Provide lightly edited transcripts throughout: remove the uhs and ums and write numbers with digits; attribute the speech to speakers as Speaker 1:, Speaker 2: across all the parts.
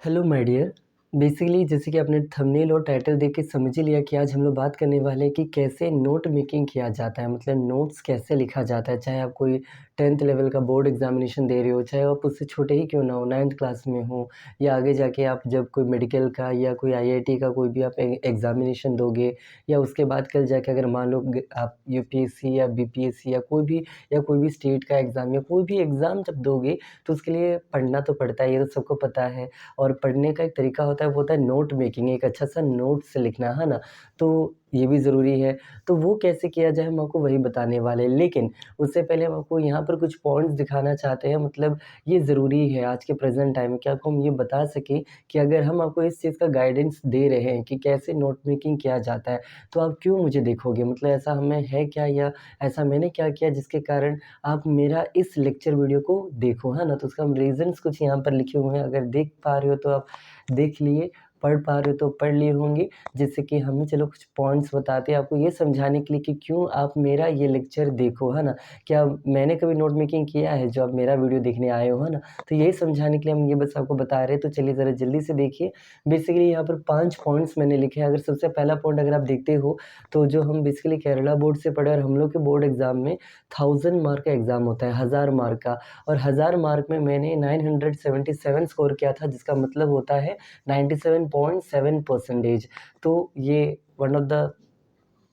Speaker 1: Hello my dear. Basically जैसे कि आपने थंबनेल और टाइटल देख के समझ ही लिया कि आज हम लोग बात करने वाले हैं कि कैसे नोट मेकिंग किया जाता है, मतलब नोट्स कैसे लिखा जाता है। चाहे आप कोई 10th लेवल का बोर्ड एग्जामिनेशन दे रहे हो, चाहे आप उससे छोटे ही क्यों ना हो, 9th क्लास में हो, या आगे जाके आप जब कोई मेडिकल का या कोई आईआईटी का कोई भी आप एग्जामिनेशन दोगे, या उसके बाद कल जाके अगर मान लो आप यूपीएससी या बीपीएससी या कोई भी स्टेट का एग्ज़ाम या कोई भी एग्ज़ाम जब दोगे, तो उसके लिए पढ़ना तो पड़ता है, ये तो सबको पता है। और पढ़ने का एक तरीका होता है, वो होता है नोट मेकिंग, एक अच्छा-सा नोट्स लिखना, है ना? तो ये भी ज़रूरी है। तो वो कैसे किया जाए, हम आपको वही बताने वाले हैं। लेकिन उससे पहले हम आपको यहाँ पर कुछ पॉइंट्स दिखाना चाहते हैं, मतलब ये ज़रूरी है आज के प्रेज़ेंट टाइम में कि आपको हम ये बता सकें कि अगर हम आपको इस चीज़ का गाइडेंस दे रहे हैं कि कैसे नोट मेकिंग किया जाता है, तो आप क्यों मुझे देखोगे? मतलब ऐसा हमें है क्या, या ऐसा मैंने क्या किया जिसके कारण आप मेरा इस लेक्चर वीडियो को देखो, है ना? तो उसका हम रीज़न्स कुछ यहाँ पर लिखे हुए हैं, अगर देख पा रहे हो तो आप देख लिए, पढ़ पा रहे हो तो पढ़ लिए होंगे। जिससे कि हमें चलो कुछ पॉइंट्स बताते हैं आपको ये समझाने के लिए कि क्यों आप मेरा ये लेक्चर देखो, है ना? क्या मैंने कभी नोट मेकिंग किया है जो आप मेरा वीडियो देखने आए हो, है ना? तो यही समझाने के लिए हम ये बस आपको बता रहे हैं, तो चलिए ज़रा जल्दी से देखिए। बेसिकली यहाँ पर 5 पॉइंट्स मैंने लिखे हैं। अगर सबसे पहला पॉइंट अगर आप देखते हो, तो जो हम बेसिकली केरला बोर्ड से पढ़े और हम लोग के बोर्ड एग्ज़ाम में 1000 मार्क का एग्ज़ाम होता है, 1000 मार्क का। और 1000 मार्क में मैंने 977 स्कोर किया था, जिसका मतलब होता है 97.7%। तो ये one of the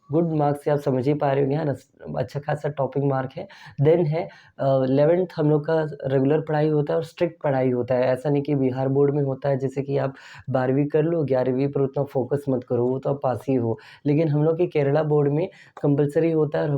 Speaker 1: good marks से आप समझ ही पा रहे होंगे, है ना? अच्छा खासा टॉपिंग मार्क है। देन है 11th हम लोग का रेगुलर पढ़ाई होता है और स्ट्रिक्ट पढ़ाई होता है। ऐसा नहीं कि बिहार बोर्ड में होता है जैसे कि आप 12वीं कर लो, 11वीं पर उतना फ़ोकस मत करो, वो तो आप पास ही हो। लेकिन हम लोग के केरला बोर्ड में कंपल्सरी होता है, और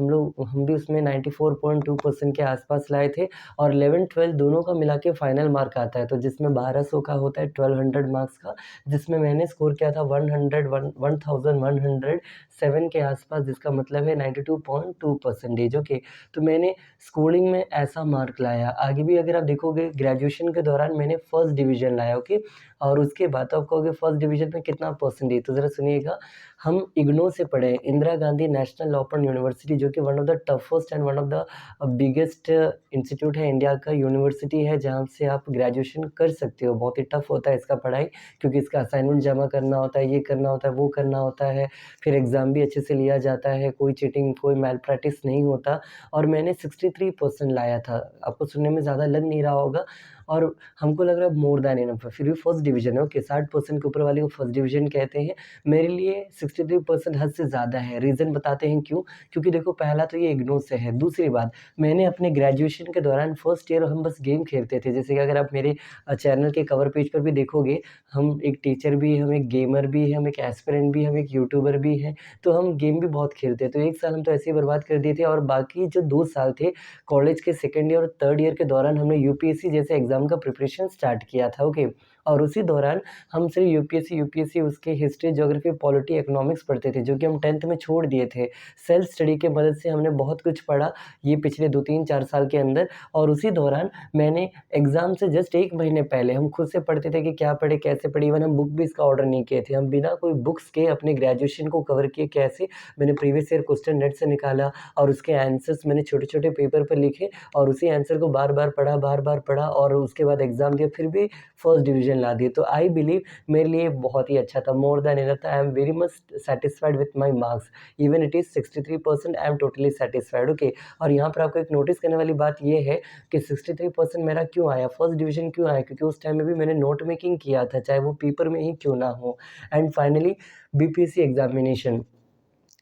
Speaker 1: हम भी उसमें 94.2% के आस-पास लाए थे। और 11th-12th दोनों का मिला के फाइनल मार्क आता है, तो जिसमें 1200 का होता है, 1200 मार्क्स का, जिसमें मैंने स्कोर किया था 1107 के आसपास, जिसका मतलब है 92.2%। ओके, तो मैंने स्कूलिंग में ऐसा मार्क लाया। आगे भी अगर आप देखोगे, ग्रेजुएशन के दौरान मैंने फर्स्ट डिवीज़न लाया। ओके, और उसके बाद तो आप कहोगे फर्स्ट डिवीज़न में कितना परसेंटेज, तो ज़रा सुनिएगा। हम इग्नू से पढ़े हैं, Indira Gandhi national open university, जो कि one of the toughest and one of the biggest institute है, इंडिया का यूनिवर्सिटी है, जहाँ से आप ग्रेजुएशन कर सकते हो। बहुत ही टफ होता है इसका पढ़ाई, क्योंकि इसका असाइनमेंट जमा करना होता है, ये करना होता है, वो करना होता है, फिर एग्ज़ाम भी अच्छे से लिया जाता है, कोई चीटिंग, कोई मैल प्रैक्टिस नहीं होता। और मैंने 63% लाया था। आपको सुनने में ज़्यादा लग नहीं रहा होगा, और हमको लग रहा है मोर दैन इनफ है, फिर भी फर्स्ट डिवीज़न है। ओके, 60% के ऊपर वाले को फर्स्ट डिवीज़न कहते हैं। मेरे लिए 63% हद से ज़्यादा है। रीज़न बताते हैं क्यों? क्योंकि देखो, पहला तो ये इग्नू से है। दूसरी बात, मैंने अपने ग्रेजुएशन के दौरान फर्स्ट ईयर हम बस गेम खेलते थे। जैसे कि अगर आप मेरे चैनल के कवर पेज पर भी देखोगे, हम एक टीचर भी हैं, हम एक गेमर भी हैं, हम एक एस्पिरेंट भी हैं, हम एक यूट्यूबर भी हैं। तो हम गेम भी बहुत खेलते हैं। तो 1 साल हम तो ऐसे ही बर्बाद कर दिए थे, और बाकी जो 2 साल थे, कॉलेज के सेकंड ईयर और थर्ड ईयर के दौरान हमने यूपीएससी जैसे एग्ज़ाम का प्रिपरेशन स्टार्ट किया था। ओके, और उसी दौरान हम सिर्फ यूपीएससी उसके हिस्ट्री, ज्योग्राफी, पॉलिटी, इकोनॉमिक्स पढ़ते थे, जो कि हम 10th में छोड़ दिए थे। सेल्फ स्टडी की मदद से हमने बहुत कुछ पढ़ा ये पिछले 2-3-4 साल के अंदर। और उसी दौरान मैंने एग्ज़ाम से जस्ट 1 महीने पहले हम खुद से पढ़ते थे कि क्या पढ़े, कैसे पढ़े। इवन हम बुक भी इसका ऑर्डर नहीं किए थे। हम बिना कोई बुक्स के अपने ग्रेजुएशन को कवर किए। कैसे? मैंने प्रीवियस ईयर क्वेश्चन नेट से निकाला, और उसके आंसर्स मैंने छोटे-छोटे पेपर पर लिखे, और उसी आंसर को बार-बार पढ़ा, और उसके बाद एग्ज़ाम दिया, फिर भी फर्स्ट डिवीज़न ला दिए। तो आई बिलीव मेरे लिए बहुत ही अच्छा था, मोर दैन इनफ था। I am very much satisfied with my marks. Even it is 63%, I am totally satisfied. Okay, और यहाँ पर आपको एक नोटिस करने वाली बात ये है कि 63% मेरा क्यों आया, फर्स्ट डिवीज़न क्यों आया? क्योंकि उस टाइम में भी मैंने नोट मेकिंग किया था, चाहे वो पेपर में ही क्यों ना हो। And finally BPSC examination,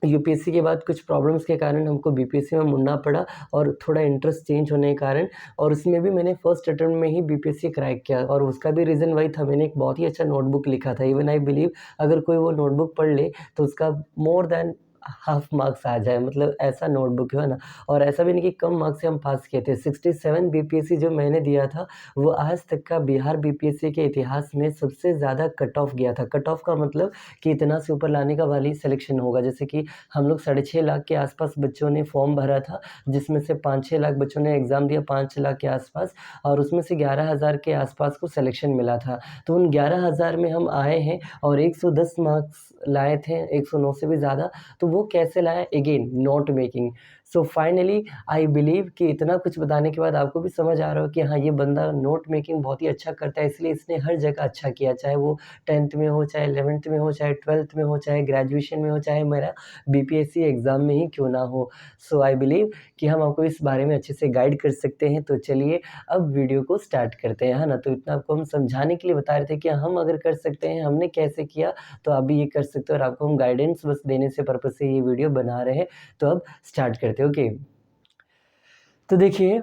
Speaker 1: UPSC के बाद कुछ प्रॉब्लम्स के कारण हमको बीपीएससी में मुड़ना पड़ा, और थोड़ा इंटरेस्ट चेंज होने के कारण। और उसमें भी मैंने फर्स्ट अटेम्प्ट में ही बीपीएससी क्रैक किया, और उसका भी रीज़न वही था, मैंने एक बहुत ही अच्छा नोटबुक लिखा था। इवन आई बिलीव अगर कोई वो नोटबुक पढ़ ले, तो उसका मोर दैन हाफ मार्क्स आ जाए, मतलब ऐसा नोटबुक है ना। और ऐसा भी नहीं कि कम मार्क्स से हम पास किए थे। 67 बीपीएससी जो मैंने दिया था, वो आज तक का बिहार बीपीएससी के इतिहास में सबसे ज़्यादा कट ऑफ गया था। कट ऑफ का मतलब कि इतना से ऊपर लाने का वाली सिलेक्शन होगा। जैसे कि हम लोग 6.5 लाख के आसपास बच्चों ने फॉर्म भरा था, जिसमें से 5-6 लाख बच्चों ने एग्ज़ाम दिया, 5-6 लाख के आसपास, और उसमें से 11,000 के आसपास को सिलेक्शन मिला था। तो उन 11,000 में हम आए हैं, और 110 मार्क्स लाए थे, 109 से भी ज़्यादा। तो वो कैसे लाए? Again note making. So finally I believe कि इतना कुछ बताने के बाद आपको भी समझ आ रहा हो कि हाँ, ये बंदा नोट मेकिंग बहुत ही अच्छा करता है, इसलिए इसने हर जगह अच्छा किया, चाहे वो 10th में हो, चाहे 11th में हो, चाहे 12th में हो, चाहे ग्रेजुएशन में हो, चाहे मेरा बीपीएससी एग्ज़ाम में ही क्यों ना हो। सो आई बिलीव कि हम आपको इस बारे में अच्छे से गाइड कर सकते हैं। तो चलिए अब वीडियो को स्टार्ट करते हैं, है ना? तो इतना आपको हम समझाने के लिए बता रहे थे कि हम अगर कर सकते हैं, हमने कैसे किया, तो आप भी ये कर सकते हो, और आपको हम गाइडेंस बस देने से पर्पज़ से ये वीडियो बना रहे हैं। तो अब स्टार्ट करते हैं, ओके। तो देखिए,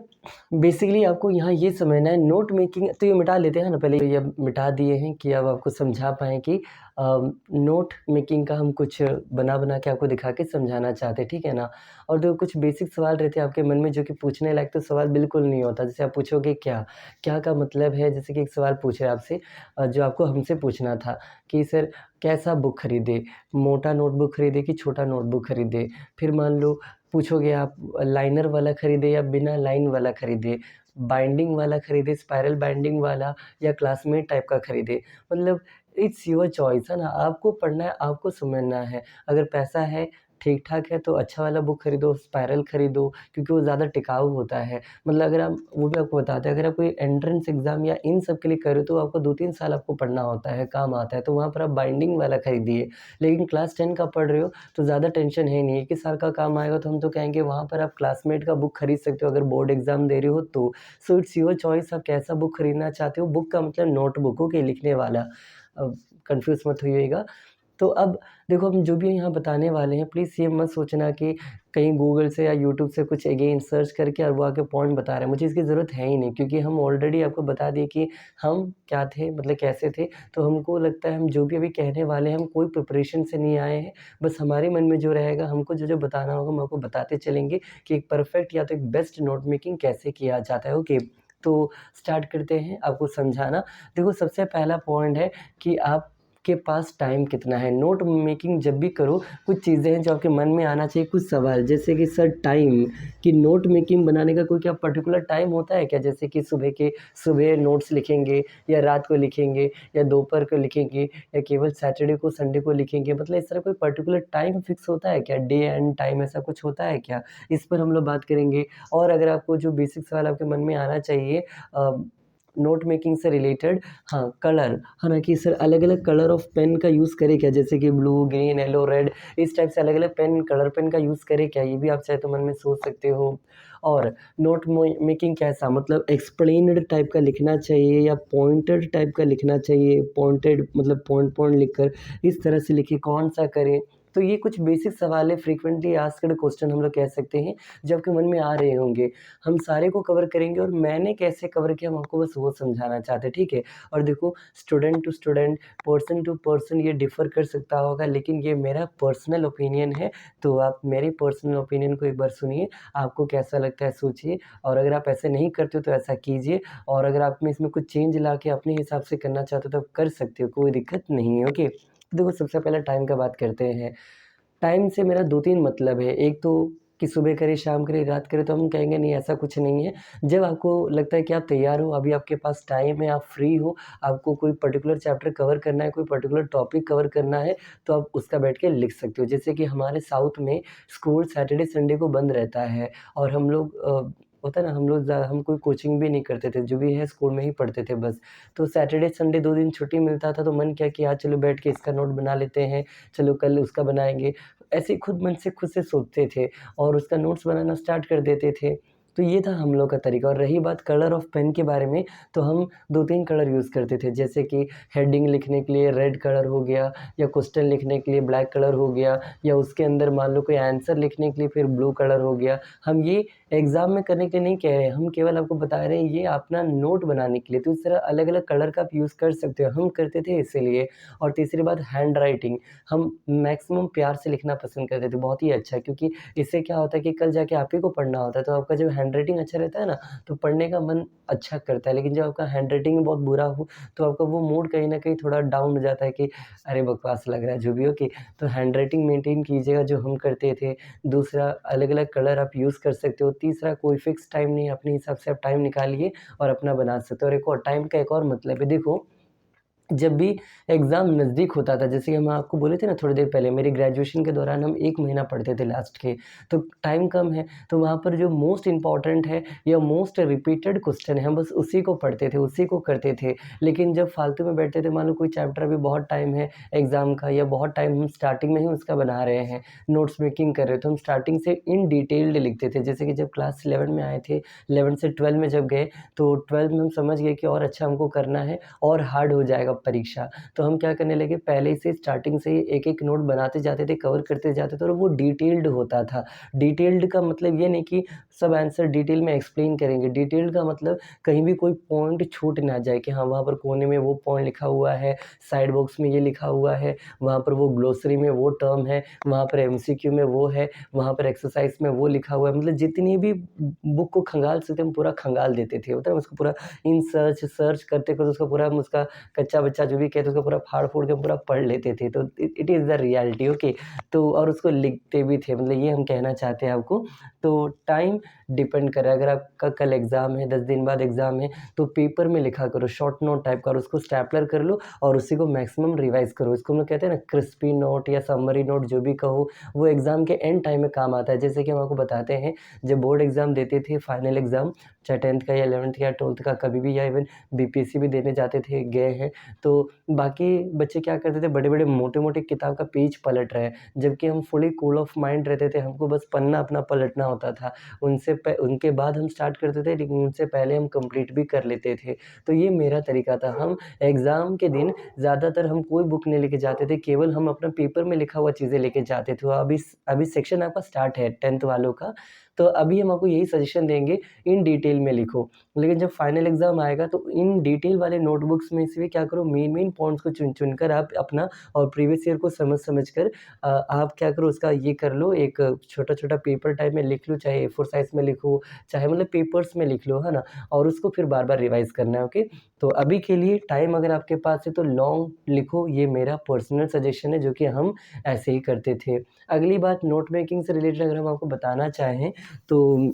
Speaker 1: बेसिकली आपको यहाँ ये समझना है, नोट मेकिंग तो ये मिटा लेते हैं ना, पहले ये मिटा दिए हैं कि अब आपको समझा पाएँ कि नोट मेकिंग का हम कुछ बना के आपको दिखा के समझाना चाहते हैं, ठीक है ना? और जो कुछ बेसिक सवाल रहते हैं आपके मन में, जो कि पूछने लायक तो सवाल बिल्कुल नहीं होता। जैसे आप पूछोगे क्या? क्या का मतलब है, जैसे कि एक सवाल पूछ रहे हैं आपसे, जो आपको हमसे पूछना था कि सर कैसा बुक खरीदें? मोटा नोटबुक खरीदें कि छोटा नोटबुक खरीदें? फिर मान लो पूछोगे आप लाइनर वाला खरीदें या बिना लाइन वाला खरीदें, बाइंडिंग वाला खरीदें, स्पाइरल बाइंडिंग वाला, या क्लासमेट टाइप का खरीदें। मतलब इट्स योर चॉइस, है ना? आपको पढ़ना है, आपको समझना है। अगर पैसा है, ठीक-ठाक है, तो अच्छा वाला बुक खरीदो, स्पाइरल खरीदो, क्योंकि वो ज़्यादा टिकाऊ होता है। मतलब अगर आप, वो भी आपको बताते हैं, अगर आप कोई एंट्रेंस एग्ज़ाम या इन सब के लिए कर रहे हो, तो आपको 2-3 साल आपको पढ़ना होता है, काम आता है, तो वहाँ पर आप बाइंडिंग वाला खरीदिए। लेकिन क्लास 10 का पढ़ रहे हो, तो ज़्यादा टेंशन है नहीं, 1 ही साल का काम आएगा, तो हम तो कहेंगे वहाँ पर आप क्लासमेट का बुक खरीद सकते हो, अगर बोर्ड एग्ज़ाम दे रहे हो तो। सो इट्स योर चॉइस, आप कैसा बुक खरीदना चाहते हो। बुक का मतलब नोटबुक, ओके, लिखने वाला। कन्फ्यूज़ मत होइएगा। तो अब देखो, हम जो भी यहाँ बताने वाले हैं, प्लीज़ ये मत सोचना कि कहीं गूगल से या यूट्यूब से कुछ अगेन सर्च करके और वो आके पॉइंट बता रहे हैं। मुझे इसकी ज़रूरत है ही नहीं, क्योंकि हम ऑलरेडी आपको बता दिए कि हम क्या थे, मतलब कैसे थे। तो हमको लगता है हम जो भी अभी कहने वाले हैं, हम कोई प्रिपरेशन से नहीं आए हैं। बस हमारे मन में जो रहेगा, हमको जो-जो बताना होगा, हम आपको बताते चलेंगे कि एक परफेक्ट या तो एक बेस्ट नोट मेकिंग कैसे किया जाता है, ओके। तो स्टार्ट करते हैं आपको समझाना। देखो, सबसे पहला पॉइंट है कि आपके पास टाइम कितना है। नोट मेकिंग जब भी करो, कुछ चीज़ें हैं जो आपके मन में आना चाहिए, कुछ सवाल, जैसे कि सर टाइम, कि नोट मेकिंग बनाने का कोई क्या पर्टिकुलर टाइम होता है क्या? जैसे कि सुबह नोट्स लिखेंगे, या रात को लिखेंगे, या दोपहर को लिखेंगे, या केवल सैटरडे को, संडे को लिखेंगे? मतलब इस तरह कोई पर्टिकुलर टाइम फिक्स होता है क्या? डे एंड टाइम ऐसा कुछ होता है क्या? इस पर हम लोग बात करेंगे। और अगर आपको जो बेसिक सवाल आपके मन में आना चाहिए नोट मेकिंग से रिलेटेड, हाँ, कलर, है ना, कि सर अलग-अलग कलर ऑफ पेन का यूज़ करें क्या? जैसे कि ब्लू, ग्रीन, येलो, रेड, इस टाइप से अलग-अलग पेन, कलर पेन का यूज़ करें क्या? ये भी आप चाहे तो मन में सोच सकते हो। और नोट मेकिंग कैसा, मतलब एक्सप्लेन्ड टाइप का लिखना चाहिए, या पॉइंटेड टाइप का लिखना चाहिए? पॉइंटेड मतलब पॉइंट-पॉइंट लिखकर इस तरह से लिखें, कौन-सा करें? तो ये कुछ बेसिक सवाल है, फ्रीक्वेंटली आस्क्ड क्वेश्चन हम लोग कह सकते हैं, जो आपके मन में आ रहे होंगे। हम सारे को कवर करेंगे, और मैंने कैसे कवर किया, हम आपको बस वो समझाना चाहते हैं, ठीक है? और देखो, student to student, person to person ये डिफ़र कर सकता होगा, लेकिन ये मेरा पर्सनल ओपिनियन है। तो आप मेरे पर्सनल ओपिनियन को एक बार सुनिए, आपको कैसा लगता है सोचिए, और अगर आप ऐसे नहीं करते हो तो ऐसा कीजिए, और अगर आप में इसमें कुछ चेंज ला के अपने हिसाब से करना चाहते हो तो आप कर सकते हो, कोई दिक्कत नहीं है, ओके। देखो, सबसे पहले टाइम का बात करते हैं। टाइम से मेरा 2-3 मतलब है। एक तो कि सुबह करे, शाम करे, रात करे, तो हम कहेंगे नहीं, ऐसा कुछ नहीं है। जब आपको लगता है कि आप तैयार हो, अभी आपके पास टाइम है, आप फ्री हो, आपको कोई पर्टिकुलर चैप्टर कवर करना है, कोई पर्टिकुलर टॉपिक कवर करना है, तो आप उसका बैठ के लिख सकते हो। जैसे कि हमारे साउथ में स्कूल सैटरडे, संडे को बंद रहता है, और हम लोग होता है ना, हम कोई कोचिंग भी नहीं करते थे, जो भी है स्कूल में ही पढ़ते थे बस। तो सैटरडे, संडे 2 दिन छुट्टी मिलता था, तो मन किया कि आज चलो बैठ के इसका नोट बना लेते हैं, चलो कल उसका बनाएँगे। ऐसे ही खुद मन से खुद से सोचते थे, और उसका नोट्स बनाना स्टार्ट कर देते थे। तो ये था हम लोग का तरीका। और रही बात कलर ऑफ पेन के बारे में, तो हम 2-3 कलर यूज़ करते थे, जैसे कि हेडिंग लिखने के लिए रेड कलर हो गया, या क्वेश्चन लिखने के लिए ब्लैक कलर हो गया, या उसके अंदर मान लो कोई आंसर लिखने के लिए फिर ब्लू कलर हो गया। हम ये एग्ज़ाम में करने के लिए नहीं कह रहे हैं, हम केवल आपको बता रहे हैं ये अपना नोट बनाने के लिए। तो इस तरह अलग-अलग कलर का आप यूज़ कर सकते हो, हम करते थे इसीलिए। और तीसरी बात, हैंड राइटिंग, हम मैक्सिमम प्यार से लिखना पसंद करते थे, बहुत ही अच्छा, क्योंकि इससे क्या होता है कि कल जाके आप ही को पढ़ना होता है, तो आपका जब हैंडराइटिंग अच्छा रहता है ना, तो पढ़ने का मन अच्छा करता है। लेकिन जब आपका हैंडराइटिंग बहुत बुरा हो, तो आपका वो मूड कहीं न कहीं थोड़ा डाउन हो जाता है कि अरे बकवास लग रहा है, जो भी हो, कि तो हैंडराइटिंग मेंटेन कीजिएगा, जो हम करते थे। दूसरा, अलग-अलग कलर आप यूज़ कर सकते हो। तीसरा, कोई फिक्स टाइम नहीं, अपने हिसाब से आप टाइम निकालिए और अपना बना सकते हो। और एक और टाइम का एक और मतलब है, देखो, जब भी एग्ज़ाम नज़दीक होता था, जैसे कि हम आपको बोले थे ना थोड़ी देर पहले, मेरी ग्रेजुएशन के दौरान हम 1 महीना पढ़ते थे लास्ट के, तो टाइम कम है, तो वहाँ पर जो मोस्ट इम्पोर्टेंट है या मोस्ट रिपीटेड क्वेश्चन है, हम बस उसी को पढ़ते थे, उसी को करते थे। लेकिन जब फालतू में बैठते थे, मान लो कोई चैप्टर अभी बहुत टाइम है एग्ज़ाम का या बहुत टाइम हम स्टार्टिंग में ही उसका बना रहे हैं, नोट्स मेकिंग कर रहे हैं, तो हम स्टार्टिंग से इन डिटेल्ड लिखते थे। जैसे कि जब क्लास 11 में आए थे, 11 से 12 में जब गए, तो 12 में हम समझ गए कि और अच्छा हमको करना है और हार्ड हो जाएगा परीक्षा। तो हम क्या करने लगे, पहले से स्टार्टिंग से ही एक-एक नोट बनाते जाते थे, कवर करते जाते थे और वो डिटेल्ड होता था। डिटेल्ड का मतलब ये नहीं कि सब आंसर डिटेल में एक्सप्लेन करेंगे, डिटेल्ड का मतलब कहीं भी कोई पॉइंट छूट ना जाए कि हाँ, वहाँ पर कोने में वो पॉइंट लिखा हुआ है, साइड बॉक्स में ये लिखा हुआ है, वहाँ पर वो ग्लोसरी में वो टर्म है, वहाँ पर एमसीक्यू में वो है, वहाँ पर एक्सरसाइज में वो लिखा हुआ है। मतलब जितनी भी बुक को खंगाल सकते हम पूरा खंगाल देते थे, होता है उसको पूरा इन सर्च करते-करते उसका पूरा हम उसका कच्चा बच्चा जो भी कहते हैं उसको पूरा फाड़-फूड़ के पूरा पढ़ लेते थे। तो it is the reality okay. तो और उसको लिखते भी थे, मतलब ये हम कहना चाहते हैं आपको। तो टाइम डिपेंड करे, अगर आपका कल एग्ज़ाम है, 10 दिन बाद एग्ज़ाम है, तो पेपर में लिखा करो, शॉर्ट नोट टाइप का और उसको स्टेपलर कर लो और उसी को मैक्सिमम रिवाइज़ करो। इसको हम लोग कहते हैं ना क्रिस्पी नोट या समरी नोट जो भी कहो, वो एग्ज़ाम के एंड टाइम में काम आता है। जैसे कि हम आपको बताते हैं, जब बोर्ड एग्ज़ाम देते थे, फाइनल एग्ज़ाम, चाहे 10th का या 11th का या 12th का कभी भी, या इवन बीपीएससी भी देने जाते थे, गए हैं, तो बाकी बच्चे क्या करते थे, बड़े-बड़े मोटे-मोटे किताब का पेज पलट रहे हैं, जबकि हम फुली कूल ऑफ माइंड रहते थे, हमको बस पन्ना अपना पलटना होता था। उनके बाद हम स्टार्ट करते थे, लेकिन उनसे पहले हम कंप्लीट भी कर लेते थे। तो ये मेरा तरीका था। हम एग्ज़ाम के दिन ज़्यादातर हम कोई बुक नहीं लेके जाते थे, केवल हम अपना पेपर में लिखा हुआ चीज़ें लेके जाते थे। अभी सेक्शन आपका स्टार्ट है 10th वालों का, तो अभी हम आपको यही सजेशन देंगे, इन डिटेल में लिखो। लेकिन जब फाइनल एग्ज़ाम आएगा तो इन डिटेल वाले नोटबुक्स में से भी क्या करो, मेन पॉइंट्स को चुन कर आप अपना और प्रीवियस ईयर को समझ कर आप क्या करो, उसका ये कर लो, एक छोटा-छोटा पेपर टाइप में लिख लो, चाहे ए4 साइज़ में लिखो, चाहे मतलब पेपर्स में लिख लो, है ना? और उसको फिर बार-बार रिवाइज़ करना है, ओके? तो अभी के लिए टाइम अगर आपके पास है तो लॉन्ग लिखो, ये मेरा पर्सनल सजेशन है जो कि हम ऐसे ही करते थे। अगली बात नोट मेकिंग से रिलेटेड अगर हम आपको बताना चाहें, तो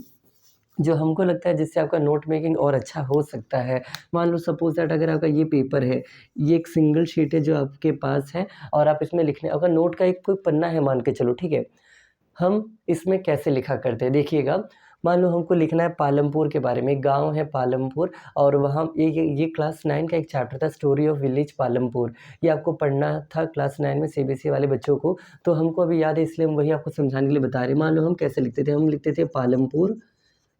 Speaker 1: जो हमको लगता है जिससे आपका नोट मेकिंग और अच्छा हो सकता है, मान लो सपोज़ दैट अगर आपका ये पेपर है, ये एक सिंगल शीट है जो आपके पास है और आप इसमें लिखने, अगर नोट का एक कोई पन्ना है मान के चलो, ठीक है? हम इसमें कैसे लिखा करते हैं, देखिएगा, मान लो हमको लिखना है पालमपुर के बारे में, एक गाँव है पालमपुर और वहाँ ये क्लास 9 का एक चैप्टर था, स्टोरी ऑफ विलेज पालमपुर। ये आपको पढ़ना था क्लास 9 में सीबीएसई वाले बच्चों को, तो हमको अभी याद है इसलिए हम वही आपको समझाने के लिए बता रहे हैं। मान लो हम कैसे लिखते थे, हम लिखते थे पालमपुर,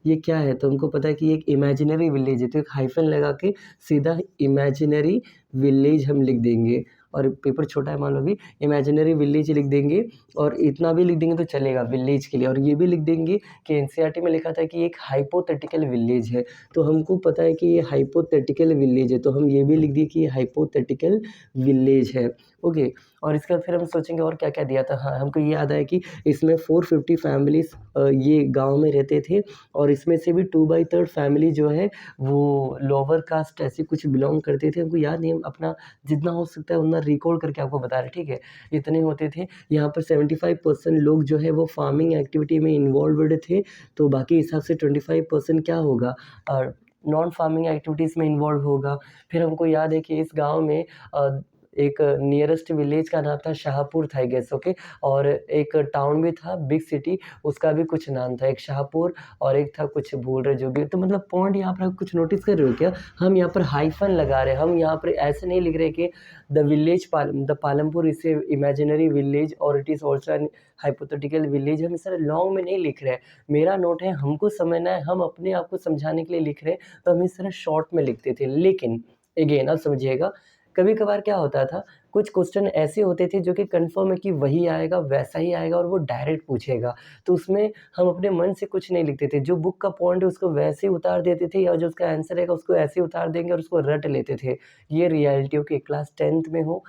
Speaker 1: ये क्या है? तो हमको पता है कि ये एक इमेजिनरी विलेज है, तो एक हाइफ़न लगा के सीधा इमेजिनरी विलेज हम लिख देंगे और पेपर छोटा है मान लो अभी, इमेजिनरी विलेज लिख देंगे और इतना भी लिख देंगे तो चलेगा विलेज के लिए, और ये भी लिख देंगे कि एनसीईआरटी में लिखा था कि ये एक हाइपोथेटिकल विलेज है, तो हमको पता है कि ये हाइपोथेटिकल विलेज है, तो हम ये भी लिख दिए कि ये हाइपोथेटिकल विलेज है, ओके। और इसके बाद फिर हम सोचेंगे और क्या-क्या दिया था? हाँ, हमको ये याद आया कि इसमें 450 फैमिलीज़ ये गाँव में रहते थे और इसमें से भी 2/3 फैमिली जो है वो लोअर कास्ट ऐसे कुछ बिलॉन्ग करते थे। हमको याद नहीं, हम अपना जितना हो सकता है उतना रिकॉल करके आपको बता रहे हैं, ठीक है? इतने होते थे। यहाँ पर 75% लोग जो है वो फार्मिंग एक्टिविटी में इन्वॉल्व्ड थे, तो बाकी हिसाब से 25% क्या होगा, नॉन फार्मिंग एक्टिविटीज़ में इन्वॉल्व होगा। फिर हमको याद है कि इस गाँव में अ, एक नियरेस्ट विलेज का नाम था शाहपुर था आई गेस, ओके, और एक टाउन भी था, बिग सिटी, उसका भी कुछ नाम था, एक शाहपुर और एक था कुछ भूल रहे जो भी, तो मतलब पॉइंट यहाँ पर आप कुछ नोटिस कर रहे हो क्या? हम यहाँ पर हाइफ़न लगा रहे हैं, हम यहाँ पर ऐसे नहीं लिख रहे कि the Palampur is a imaginary village और it is also an hypothetical village, हम इस तरह लॉन्ग में नहीं लिख रहे हैं। मेरा नोट है, हमको समझना है, हम अपने आप को समझाने के लिए लिख रहे हैं, तो हम इस तरह शॉर्ट में लिखते थे। लेकिन अगेन अब समझिएगा, कभी-कभार क्या होता था, कुछ क्वेश्चन ऐसे होते थे जो कि कन्फर्म है कि वही आएगा, वैसा ही आएगा और वो डायरेक्ट पूछेगा। तो उसमें हम अपने मन से कुछ नहीं लिखते थे, जो बुक का पॉइंट है उसको वैसे ही उतार देते थे, या जो उसका आंसर रहेगा उसको ऐसे ही उतार देंगे और उसको रट लेते थे। ये रियलिटी ओके, क्लास 10th में हो,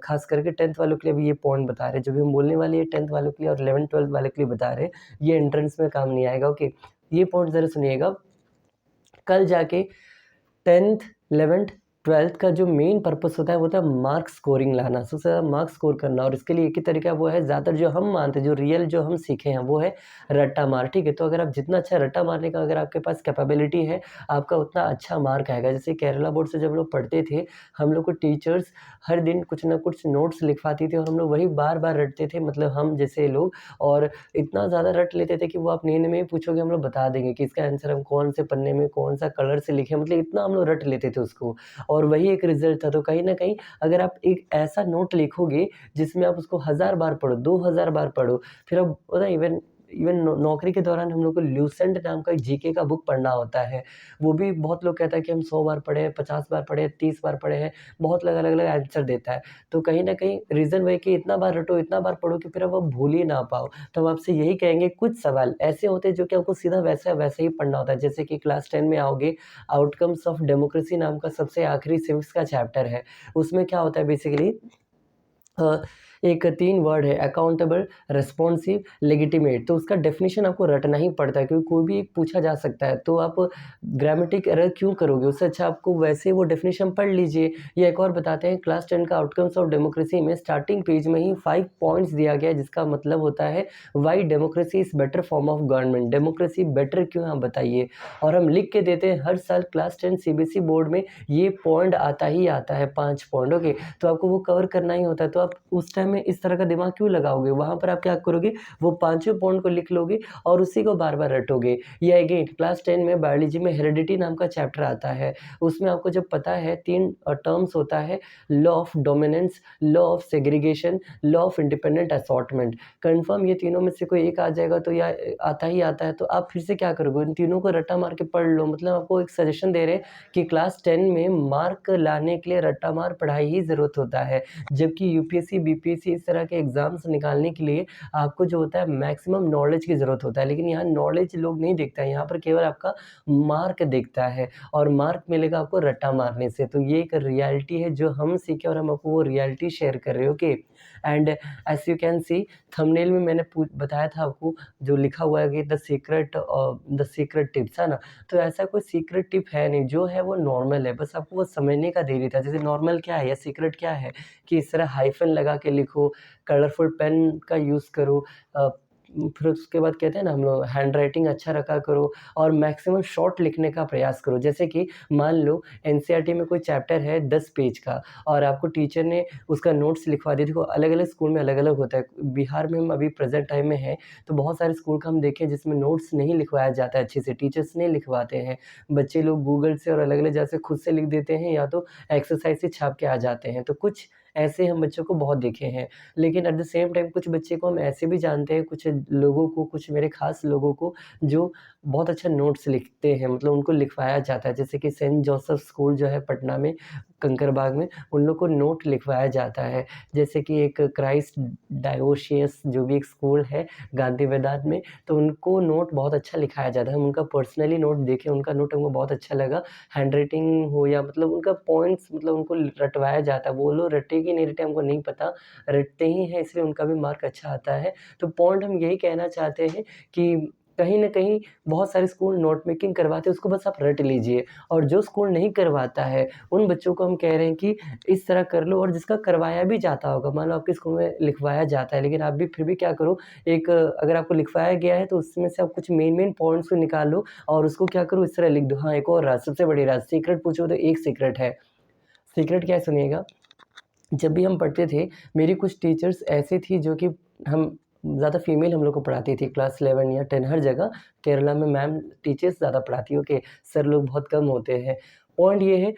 Speaker 1: ख़ास करके 10th वालों के लिए भी ये पॉइंट बता रहे हैं, जो भी हम बोलने वाले हैं 10th वालों के लिए और 11th-12th वाले के लिए बता रहे हैं, ये एंट्रेंस में काम नहीं आएगा, ओके। ये पॉइंट ज़रा सुनिएगा, कल जाके 10th, 11th 12th का जो मेन पर्पस होता है वो होता है मार्क स्कोरिंग लाना, सबसे ज़्यादा मार्क्स स्कोर करना। और इसके लिए एक ही तरीका वो है, ज़्यादातर जो हम मानते हैं, जो रियल जो हम सीखे हैं वो है रट्टा मार, ठीक है? तो अगर आप जितना अच्छा रट्टा मारने का अगर आपके पास कैपेबिलिटी है, आपका उतना अच्छा मार्क आएगा। जैसे केरला बोर्ड से जब हम लोग पढ़ते थे, हम लोग को टीचर्स हर दिन कुछ ना कुछ नोट्स लिखवाती थी और हम लोग वही बार-बार रटते थे, मतलब हम जैसे लोग। और इतना ज़्यादा रट लेते थे कि वो आप नींद में ही पूछोगे, हम लोग बता देंगे कि इसका आंसर हम कौन से पन्ने में, कौन-सा कलर से लिखे, मतलब इतना हम लोग रट लेते थे उसको। और वही एक रिज़ल्ट था। तो कहीं न कहीं अगर आप एक ऐसा नोट लिखोगे जिसमें आप उसको 1000 बार पढ़ो, 2000 बार पढ़ो, फिर अब पता है इवन इवन नौकरी के दौरान हम लोग को ल्यूसेंट नाम का एक जीके का बुक पढ़ना होता है। वो भी बहुत लोग कहता है कि हम 100 बार पढ़े हैं, 50 बार पढ़े हैं, 30 बार पढ़े हैं, बहुत लोग अलग-अलग आंसर देता है। तो कहीं न कहीं रीज़न वही कि इतना बार रटो, इतना बार पढ़ो कि फिर अब आप भूल ही ना पाओ। तो हम आपसे यही कहेंगे, कुछ सवाल ऐसे होते हैं जो कि आपको सीधा वैसा ही पढ़ना होता है। जैसे कि क्लास 10 में आओगे, आउटकम्स ऑफ डेमोक्रेसी नाम का सबसे आखिरी सिविक्स का चैप्टर है। उसमें क्या होता है बेसिकली, अ, एक 3 वर्ड है, अकाउंटेबल, रिस्पॉन्सिव, लेजिटिमेट। तो उसका डेफ़िनिशन आपको रटना ही पड़ता है, क्योंकि कोई भी एक पूछा जा सकता है। तो आप ग्रामेटिक एरर क्यों करोगे? उससे अच्छा आपको वैसे वो डेफ़िनिशन पढ़ लीजिए। या एक और बताते हैं, क्लास 10 का आउटकम्स ऑफ डेमोक्रेसी में स्टार्टिंग पेज में ही 5 पॉइंट्स दिया गया है, जिसका मतलब होता है why democracy is better form of government. Democracy better क्यों है, आप बताइए। और हम लिख के देते हैं, हर साल क्लास 10 सीबीएसई बोर्ड में ये पॉइंट आता ही आता है, 5 पॉइंट, ओके। तो आपको वो कवर करना ही होता है। तो आप उस टाइम में इस तरह का दिमाग क्यों लगाओगे? वहाँ पर आप क्या करोगे, वो पाँचों पॉइंट को लिख लोगे और उसी को बार-बार रटोगे। या अगेन क्लास 10 में बायोलॉजी में हेरेडिटी नाम का चैप्टर आता है। उसमें आपको जब पता है 3 टर्म्स होता है, law of dominance, law of segregation, law of independent assortment. Confirm ये तीनों में से कोई एक आ जाएगा तो या आता ही आता है, तो आप फिर से क्या करोगे, उन तीनों को रट्टा मार के पढ़ लो। मतलब आपको एक सजेशन दे रहे हैं कि क्लास 10 में मार्क लाने के लिए रट्टा मार पढ़ाई ही ज़रूरत होता है। जबकि यूपीएससी, बीपीएससी इस तरह के एग्ज़ाम्स निकालने के लिए आपको जो होता है मैक्सिमम नॉलेज की ज़रूरत होता है। लेकिन यहाँ नॉलेज लोग नहीं देखता है, यहाँ पर केवल आपका मार्क दिखता है और मार्क मिलेगा आपको रट्टा मारने से। तो ये एक रियलिटी है जो हम सीखे और हम आपको वो रियलिटी शेयर कर रहे हैं, okay. And as you can see, thumbnail में मैंने बताया था आपको, जो लिखा हुआ है कि द सीक्रेट टिप्स, है ना? तो ऐसा कोई सीक्रेट टिप है नहीं, जो है वो नॉर्मल है, बस आपको वो समझने का देरी था। जैसे नॉर्मल क्या है या सीक्रेट क्या है कि इस तरह हाइफ़न लगा के लिखो, कलरफुल पेन का यूज़ करो, अ, फिर उसके बाद कहते हैं ना हम लोग, हैंडराइटिंग अच्छा रखा करो और मैक्सिमम शॉर्ट लिखने का प्रयास करो। जैसे कि मान लो एनसीईआरटी में कोई चैप्टर है 10 पेज का और आपको टीचर ने उसका नोट्स लिखवा दिया। देखो अलग-अलग स्कूल में अलग-अलग होता है। बिहार में हम अभी प्रेज़ेंट टाइम में हैं, तो बहुत सारे स्कूल का हम देखें जिसमें नोट्स नहीं लिखवाया जाता है अच्छे से, टीचर्स नहीं लिखवाते हैं। बच्चे लोग गूगल से और अलग-अलग जगह से खुद से लिख देते हैं या तो एक्सरसाइज़ से छाप के आ जाते हैं। तो कुछ ऐसे हम बच्चों को बहुत देखे हैं। लेकिन एट द सेम टाइम कुछ बच्चे को हम ऐसे भी जानते हैं, कुछ लोगों को, कुछ मेरे ख़ास लोगों को, जो बहुत अच्छा नोट्स लिखते हैं, मतलब उनको लिखवाया जाता है। जैसे कि सेंट जोसेफ स्कूल जो है पटना में, कंकरबाग में, उन लोग को नोट लिखवाया जाता है। जैसे कि एक क्राइस्ट डायोसियस जो भी एक स्कूल है गांधी मैदान में, तो उनको नोट बहुत अच्छा लिखाया जाता है। हम उनका पर्सनली नोट देखे, उनका नोट हमको बहुत अच्छा लगा। हैंडराइटिंग हो या मतलब उनका पॉइंट्स, मतलब उनको रटवाया जाता है। वो लोग रटे कि नहीं रटे हमको नहीं पता, रटते ही हैं इसलिए उनका भी मार्क अच्छा आता है। तो पॉइंट हम यही कहना चाहते हैं कि कहीं न कहीं बहुत सारे स्कूल नोट मेकिंग करवाते हैं, उसको बस आप रट लीजिए। और जो स्कूल नहीं करवाता है, उन बच्चों को हम कह रहे हैं कि इस तरह कर लो। और जिसका करवाया भी जाता होगा, मान लो आपके स्कूल में लिखवाया जाता है, लेकिन आप भी फिर भी क्या करो, एक अगर आपको लिखवाया गया है तो उसमें से आप कुछ मेन पॉइंट्स को निकाल लो और उसको क्या करो, इस तरह लिख दो। हाँ, एक और राज, सबसे बड़ी राज, सीक्रेट पूछो तो एक सीक्रेट है। सीक्रेट क्या है सुनिएगा, जब भी हम पढ़ते थे, मेरी कुछ टीचर्स ऐसी थी जो कि हम ज़्यादा फीमेल हम लोग को पढ़ाती थी, क्लास 11 या 10 हर जगह। केरला में मैम टीचर्स ज़्यादा पढ़ाती हैं, ओके, सर लोग बहुत कम होते हैं। पॉइंट ये है,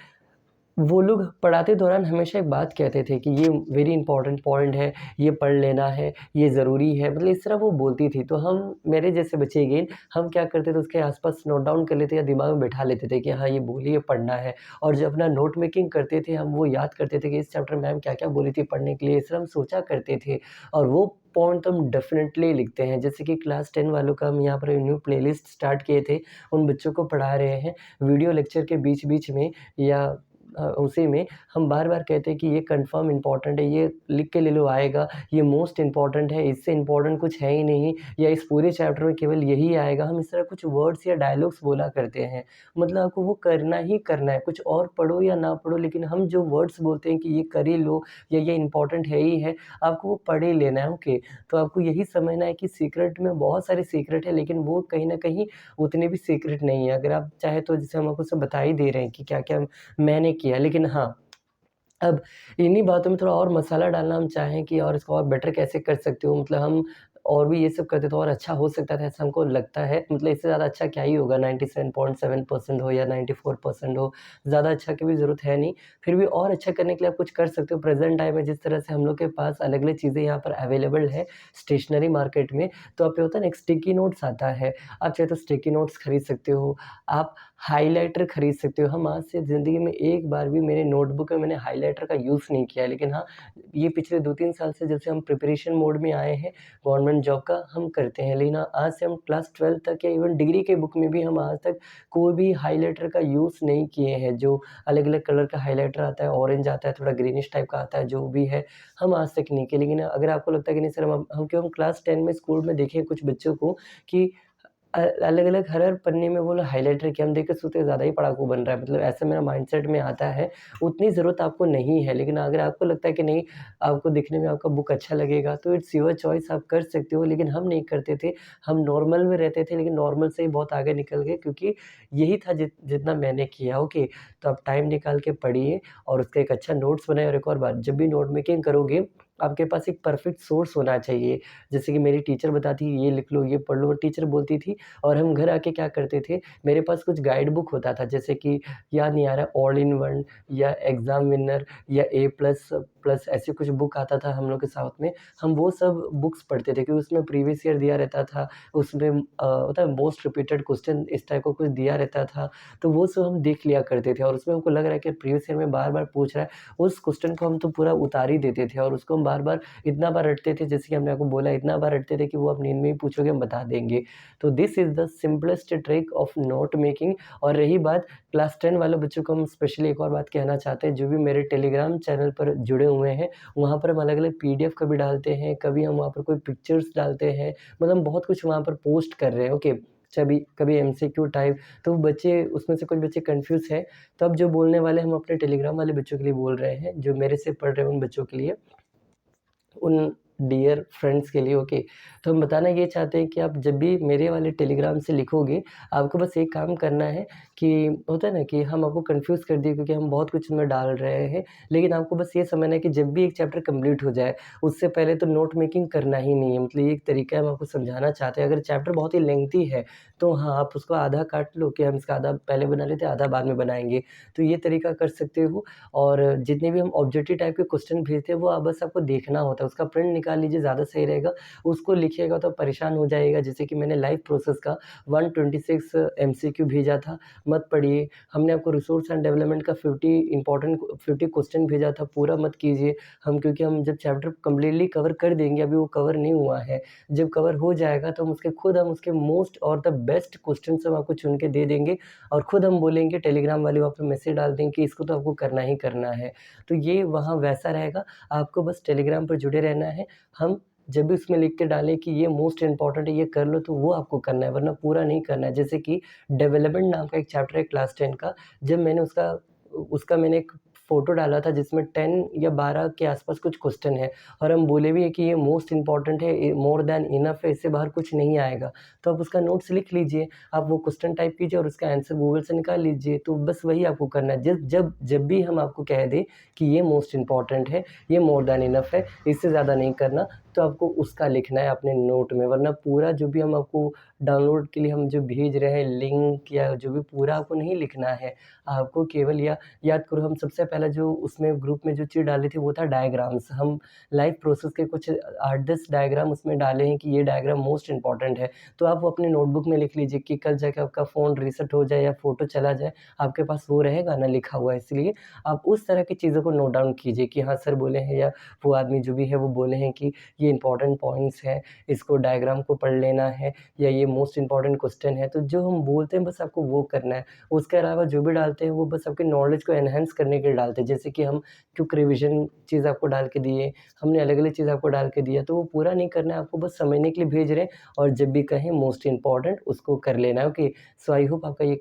Speaker 1: वो लोग पढ़ाते दौरान हमेशा एक बात कहते थे कि ये वेरी इंपॉर्टेंट पॉइंट है, ये पढ़ लेना है, ये ज़रूरी है, मतलब इस तरह वो बोलती थी। तो हम, मेरे जैसे बच्चे अगेन, हम क्या करते थे, उसके आस-पास नोट डाउन कर लेते या दिमाग में बैठा लेते थे कि हाँ, ये बोली है, पढ़ना है। और जब अपना नोट मेकिंग करते थे, हम वो याद करते थे कि इस चैप्टर में मैम क्या-क्या बोली थी पढ़ने के लिए, इस तरह हम सोचा करते थे। और वो पॉइंट तो हम डेफ़िनेटली लिखते हैं। जैसे कि क्लास 10 वालों का हम यहाँ पर न्यू प्लेलिस्ट स्टार्ट किए थे, उन बच्चों को पढ़ा रहे हैं। वीडियो लेक्चर के बीच-बीच में या उसी में हम बार-बार कहते हैं कि ये कन्फर्म इम्पोर्टेंट है, ये लिख के ले लो आएगा, ये मोस्ट इम्पोर्टेंट है, इससे इम्पोर्टेंट कुछ है ही नहीं या इस पूरे चैप्टर में केवल यही आएगा। हम इस तरह कुछ वर्ड्स या डायलॉग्स बोला करते हैं। मतलब आपको वो करना ही करना है, कुछ और पढ़ो या ना पढ़ो, लेकिन हम जो वर्ड्स बोलते हैं कि ये कर ही लो या ये इम्पोर्टेंट है ही है, आपको वो पढ़ ही लेना है, ओके। तो आपको यही समझना है कि सीक्रेट में बहुत सारे सीक्रेट है, लेकिन वो कहीं न कहीं उतने भी सीक्रेट नहीं है। अगर आप चाहें तो जैसे हम आपको सब बता ही दे रहे हैं कि क्या-क्या मैंने किया। लेकिन हाँ, अब इन्हीं बातों में थोड़ा और मसाला डालना हम चाहें कि और इसको और बेटर कैसे कर सकते हो, मतलब हम और भी ये सब करते तो और अच्छा हो सकता था, ऐसा हमको लगता है। मतलब इससे ज़्यादा अच्छा क्या ही होगा, 97.7% हो या 94% हो, ज़्यादा अच्छा की भी ज़रूरत है नहीं। फिर भी और अच्छा करने के लिए आप कुछ कर सकते हो। प्रेज़ेंट टाइम में जिस तरह से हम लोग के पास अलग-अलग चीज़ें यहाँ पर अवेलेबल है स्टेशनरी मार्केट में, तो आप ये होता है ना, एक स्टिकी नोट्स आता है, आप चाहे तो स्टिकी नोट्स खरीद सकते हो, आप हाइलाइटर खरीद सकते हो। हम आज से ज़िंदगी में एक बार भी मेरे नोटबुक में मैंने हाइलाइटर का यूज़ नहीं किया है, लेकिन हाँ, ये पिछले 2-3 साल से जब से हम प्रिपरेशन मोड में आए हैं, गवर्नमेंट जॉब का हम करते हैं। लेकिन हाँ, आज से हम क्लास 12 तक या इवन डिग्री के बुक में भी हम आज तक कोई भी हाइलाइटर का यूज़ नहीं किए हैं। जो अलग-अलग कलर का हाइलाइटर आता है, ऑरेंज आता है, थोड़ा ग्रीनिश टाइप का आता है, जो भी है, हम आज तक नहीं किए। लेकिन अगर आपको लगता है कि नहीं सर, हम क्यों, हम क्लास 10 में स्कूल में देखे कुछ बच्चों को कि अलग-अलग हर पन्ने में वो लोग हाइलाइटर किया, हम देख के सोचते हैं ज़्यादा ही पढ़ाकू बन रहा है, मतलब ऐसा मेरा माइंडसेट में आता है। उतनी ज़रूरत आपको नहीं है, लेकिन अगर आपको लगता है कि नहीं, आपको दिखने में आपका बुक अच्छा लगेगा, तो इट्स योर चॉइस, आप कर सकते हो। लेकिन हम नहीं करते थे, हम नॉर्मल में रहते थे, लेकिन नॉर्मल से ही बहुत आगे निकल गए, क्योंकि यही था जितना मैंने किया, ओके। तो आप टाइम निकाल के पढ़िए और उसका एक अच्छा नोट्स बनाइए। और एक और बात, जब भी नोट मेकिंग करोगे, आपके पास एक परफेक्ट सोर्स होना चाहिए। जैसे कि मेरी टीचर बताती, ये लिख लो, ये पढ़ लो, टीचर बोलती थी। और हम घर आके क्या करते थे, मेरे पास कुछ गाइड बुक होता था, जैसे कि याद नहीं आ रहा, ऑल इन वन या एग्ज़ाम विनर या ए प्लस प्लस, ऐसे कुछ बुक आता था हम लोग के साथ में। हम वो सब बुक्स पढ़ते थे, क्योंकि उसमें प्रीवियस ईयर दिया रहता था, उसमें होता है मोस्ट रिपीटेड क्वेश्चन, इस टाइप का कुछ दिया रहता था। तो वो सब हम देख लिया करते थे, और उसमें हमको लग रहा है कि प्रीवियस ईयर में बार-बार पूछ रहा है, उस क्वेश्चन को हम तो पूरा उतार ही देते थे, और उसको हम बार-बार इतना बार रटते थे, जैसे कि हमने आपको बोला, इतना बार रटते थे कि वो आप नींद में ही पूछोगे, हम बता देंगे। तो this is the simplest trick of note making. और रही बात क्लास 10 वाले बच्चों को, हम स्पेशली एक और बात कहना चाहते हैं, जो भी मेरे टेलीग्राम चैनल पर जुड़े हुए हैं, वहाँ पर हम अलग-अलग पीडीएफ कभी डालते हैं, कभी हम वहाँ पर कोई पिक्चर्स डालते हैं, मतलब हम बहुत कुछ वहाँ पर पोस्ट कर रहे हैं, ओके। कभी कभी एमसीक्यू टाइप, तो बच्चे उसमें से कुछ बच्चे कन्फ्यूज़ हैं, तो अब जो बोलने वाले हम अपने टेलीग्राम वाले बच्चों के लिए बोल रहे हैं, जो मेरे से पढ़ रहे हैं उन बच्चों के लिए, उन डियर फ्रेंड्स के लिए, ओके। तो हम बताना ये चाहते हैं कि आप जब भी मेरे वाले टेलीग्राम से लिखोगे, आपको बस एक काम करना है कि, होता है ना कि हम आपको कन्फ्यूज़ कर दिए क्योंकि हम बहुत कुछ उसमें डाल रहे हैं, लेकिन आपको बस ये समझना है कि जब भी एक चैप्टर कंप्लीट हो जाए, उससे पहले तो नोट मेकिंग करना ही नहीं है। मतलब ये एक तरीका है, हम आपको समझाना चाहते हैं। अगर चैप्टर बहुत ही लेंथी है, तो हाँ, आप उसको आधा काट लो कि हम इसका आधा पहले बना लेते हैं, आधा बाद में बनाएँगे। तो ये तरीका कर सकते हो। और जितने भी हम ऑब्जेक्टिव टाइप के क्वेश्चन भेजते हैं, वो बस आपको देखना होता है, उसका प्रिंट निकाल लीजिए, ज़्यादा सही रहेगा। उसको लिखिएगा तो परेशान हो जाइएगा, जैसे कि मैंने लाइफ प्रोसेस का 126 एमसीक्यू भेजा था, मत पढ़िए। हमने आपको रिसोर्स एंड डेवलपमेंट का 50 क्वेश्चन भेजा था, पूरा मत कीजिए। क्योंकि हम जब चैप्टर कंप्लीटली कवर कर देंगे, अभी वो कवर नहीं हुआ है, जब कवर हो जाएगा तो हम उसके मोस्ट और द बेस्ट क्वेश्चंस हम आपको चुन के दे देंगे, और खुद हम बोलेंगे, टेलीग्राम वाले वहाँ पे मैसेज डाल देंगे कि इसको तो आपको करना ही करना है। तो ये वहाँ वैसा रहेगा, आपको बस टेलीग्राम पर जुड़े रहना है। हम जब भी उसमें लिख के डालें कि ये मोस्ट इम्पोर्टेंट है, ये कर लो, तो वो आपको करना है, वरना पूरा नहीं करना है। जैसे कि डेवलपमेंट नाम का एक चैप्टर है क्लास 10 का, जब मैंने उसका उसका मैंने एक फ़ोटो डाला था जिसमें 10 या 12 के आस-पास कुछ क्वेश्चन है, और हम बोले भी हैं कि ये मोस्ट इम्पोर्टेंट है, ये मोर दैन इनफ है, इससे बाहर कुछ नहीं आएगा। तो आप उसका नोट्स लिख लीजिए, आप वो क्वेश्चन टाइप कीजिए और उसका आंसर गूगल से निकाल लीजिए, तो बस वही आपको करना है। जब भी हम आपको कह दें कि ये मोस्ट इम्पोर्टेंट है, ये मोर दैन इनफ है, इससे ज़्यादा नहीं करना, तो आपको उसका लिखना है अपने नोट में, वरना पूरा जो भी हम आपको डाउनलोड के लिए हम जो भेज रहे हैं लिंक या जो भी, पूरा आपको नहीं लिखना है। आपको केवल याद करो, हम सबसे पहले जो उसमें ग्रुप में जो चीज़ डाली थी वो था डायग्राम्स। हम लाइफ प्रोसेस के कुछ 8-10 डायग्राम उसमें डाले हैं कि ये डायग्राम मोस्ट इम्पोर्टेंट है। तो आप वो अपने नोटबुक में लिख लीजिए कि कल जाके आपका फ़ोन रीसेट हो जाए या फ़ोटो चला जाए, आपके पास वो रहेगा ना लिखा हुआ, इसलिए आप उस तरह की चीज़ों को नोट डाउन कीजिए कि हाँ, सर बोले हैं या वो आदमी जो भी है वो बोले हैं कि ये इंपॉर्टेंट पॉइंट्स हैं, इसको डायग्राम को पढ़ लेना है या ये मोस्ट इंपॉर्टेंट क्वेश्चन है। तो जो हम बोलते हैं बस आपको वो करना है। उसके अलावा जो भी डालते हैं वो बस आपकी नॉलेज को एनहांस करने के लिए डालते हैं। जैसे कि हम क्विक रिविज़न चीज़ आपको डाल के दिए, हमने अलग-अलग चीज़ आपको डाल के दिया, तो वो पूरा नहीं करना है, आपको बस समझने के लिए भेज रहे हैं और जब भी कहें मोस्ट इम्पोर्टेंट उसको कर लेना है। ओके, सो आई होप आपका ये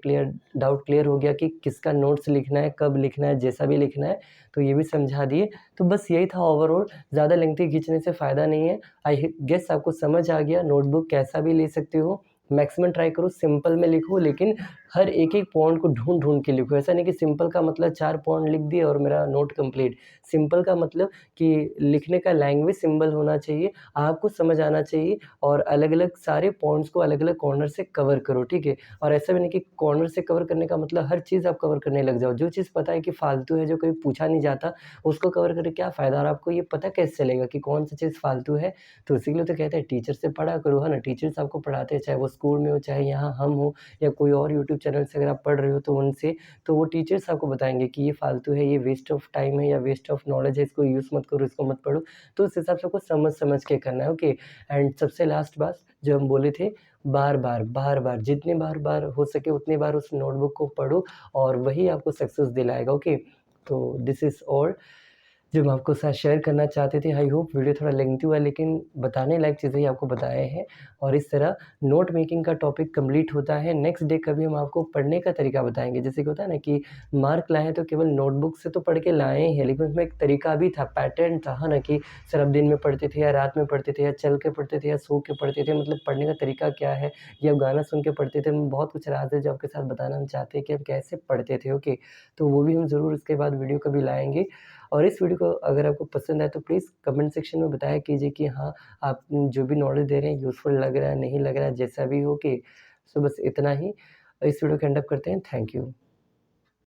Speaker 1: डाउट क्लियर हो गया कि किसका नोट्स लिखना है, कब लिखना है, जैसा भी लिखना है, तो ये भी समझा दिए। तो बस यही था ओवरऑल, ज़्यादा लेंथी खींचने से फ़ायदा नहीं है। आई गेस आपको समझ आ गया, नोटबुक कैसा भी ले सकते हो। मैक्सिमम ट्राई करो सिंपल में लिखो, लेकिन हर एक-एक पॉइंट को ढूँढ-ढूँढ के लिखो। ऐसा नहीं कि सिंपल का मतलब 4 पॉइंट लिख दिए और मेरा नोट कंप्लीट। सिंपल का मतलब कि लिखने का लैंग्वेज सिंपल होना चाहिए, आपको समझ आना चाहिए और अलग-अलग सारे पॉइंट्स को अलग-अलग कॉर्नर से कवर करो, ठीक है? और ऐसा भी नहीं कि कॉर्नर से कवर करने का मतलब हर चीज़ आप कवर करने लग जाओ। जो चीज़ पता है कि फालतू है, जो कभी पूछा नहीं जाता, उसको कवर करके क्या फ़ायदा? और आपको ये पता कैसे चलेगा कि कौन-सी चीज़ फालतू है? तो इसीलिए तो कहते हैं टीचर से पढ़ा करो, है ना? टीचर्स आपको पढ़ाते हैं, चाहे वो स्कूल में हो, चाहे यहाँ हम हो या कोई और यूट्यूब चैनल से अगर आप पढ़ रहे हो तो उनसे, तो वो टीचर्स आपको बताएँगे कि ये फालतू है, ये वेस्ट ऑफ टाइम है या वेस्ट ऑफ नॉलेज है, इसको यूज़ मत करो, इसको मत पढ़ो। तो उस हिसाब से आपको समझ-समझ के करना है, ओके? एंड सबसे लास्ट बात जो हम बोले थे, बार-बार जितनी बार-बार हो सके उतनी बार उस नोटबुक को पढ़ो और वही आपको सक्सेस दिलाएगा, ओके? तो दिस इज़ ऑल जो मैं आपके साथ शेयर करना चाहते थे। आई होप वीडियो थोड़ा लेंथी हुआ लेकिन बताने लायक चीज़ें ही आपको बताए हैं और इस तरह नोट मेकिंग का टॉपिक कंप्लीट होता है। नेक्स्ट डे कभी हम आपको पढ़ने का तरीका बताएँगे। जैसे कि होता है ना कि मार्क लाए हैं तो केवल नोटबुक से तो पढ़ के लाए हैं, लेकिन उसमें एक तरीका भी था, पैटर्न था, है ना? कि सर आप दिन में पढ़ते थे या रात में पढ़ते थे या चल के पढ़ते थे या सो के पढ़ते थे, मतलब पढ़ने का तरीका क्या है? या आप गाना सुन के पढ़ते थे? बहुत कुछ राज़ है जो आपके साथ बताना हम चाहते हैं कि हम कैसे पढ़ते थे, ओके? तो वो भी हम ज़रूर इसके बाद वीडियो कभी लाएँगे। और इस वीडियो को अगर आपको पसंद आए तो प्लीज़ कमेंट सेक्शन में बताया कीजिए कि हाँ, आप जो भी नॉलेज दे रहे हैं यूज़फुल लग रहा है, नहीं लग रहा है, जैसा भी हो कि सो बस इतना ही। इस वीडियो को एंड अप करते हैं। Thank you.